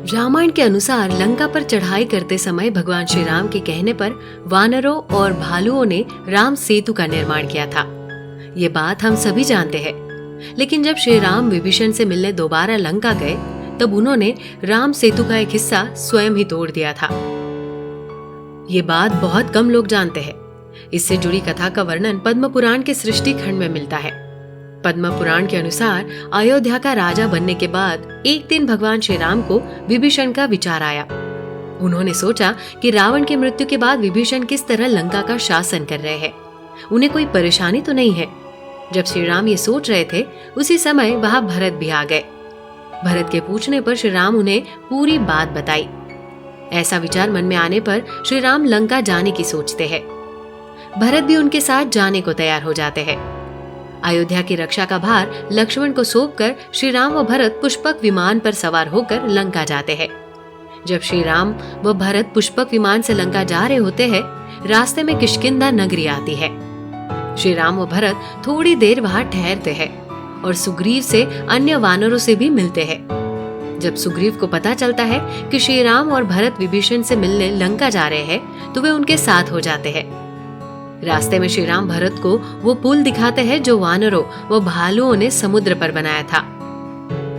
रामायण के अनुसार लंका पर चढ़ाई करते समय भगवान श्री राम के कहने पर वानरों और भालुओं ने राम सेतु का निर्माण किया था। ये बात हम सभी जानते हैं। लेकिन जब श्री राम विभीषण से मिलने दोबारा लंका गए, तब उन्होंने राम सेतु का एक हिस्सा स्वयं ही तोड़ दिया था। ये बात बहुत कम लोग जानते हैं। इससे जुड़ी कथा का वर्णन पद्म पुराण के सृष्टि खंड में मिलता है। पद्म पुराण के अनुसार अयोध्या का राजा बनने के बाद एक दिन भगवान श्री राम को विभीषण का विचार आया। उन्होंने सोचा कि रावण की मृत्यु के बाद विभीषण किस तरह लंका का शासन कर रहे हैं, उन्हें कोई परेशानी तो नहीं है। जब श्री राम ये सोच रहे थे, उसी समय वहां भरत भी आ गए। भरत के पूछने पर श्री राम उन्हें पूरी बात बताई। ऐसा विचार मन में आने पर श्री राम लंका जाने की सोचते हैं। भरत भी उनके साथ जाने को तैयार हो जाते हैं। अयोध्या की रक्षा का भार लक्ष्मण को सौंपकर श्री राम व भरत पुष्पक विमान पर सवार होकर लंका जाते हैं। जब श्री राम व भरत पुष्पक विमान से लंका जा रहे होते हैं, रास्ते में किष्किंधा नगरी आती है। श्री राम व भरत थोड़ी देर वहां ठहरते हैं और सुग्रीव से अन्य वानरों से भी मिलते हैं। जब सुग्रीव को पता चलता है कि श्री राम और भरत विभीषण से मिलने लंका जा रहे हैं, तो वे उनके साथ हो जाते हैं। रास्ते में श्री राम भरत को वो पुल दिखाते हैं जो वानरों व भालुओं ने समुद्र पर बनाया था।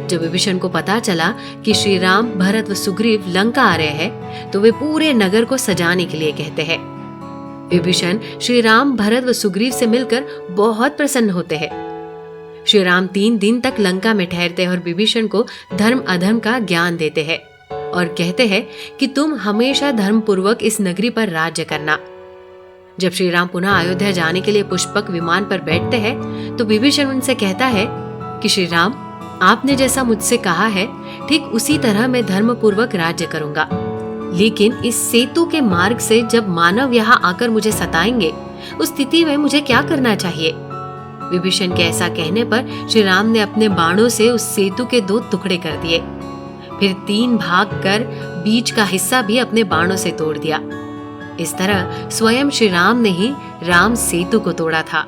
जब विभीषण को पता चला कि श्री राम भरत व सुग्रीव लंका आ रहे हैं, तो वे पूरे नगर को सजाने के लिए कहते हैं। विभीषण श्री राम भरत व सुग्रीव से मिलकर बहुत प्रसन्न होते हैं। श्री राम 3 दिन तक लंका में ठहरते हैं और विभीषण को धर्म अधर्म का ज्ञान देते हैं और कहते हैं कि तुम हमेशा धर्म पूर्वक इस नगरी पर राज्य करना। जब श्री राम पुनः अयोध्या जाने के लिए पुष्पक विमान पर बैठते हैं, तो विभीषण उनसे कहता है कि श्री राम, आपने जैसा मुझसे कहा है, ठीक उसी तरह मैं धर्म पूर्वक राज्य करूंगा। लेकिन इस सेतु के मार्ग से जब मानव यहाँ आकर मुझे सताएंगे, उस स्थिति में मुझे क्या करना चाहिए? विभीषण के ऐसा कहने पर श्री राम ने अपने बाणों से उस सेतु के 2 टुकड़े कर दिए। फिर 3 भाग कर बीच का हिस्सा भी अपने बाणों से तोड़ दिया। इस तरह स्वयं श्री राम ने ही राम सेतु को तोड़ा था।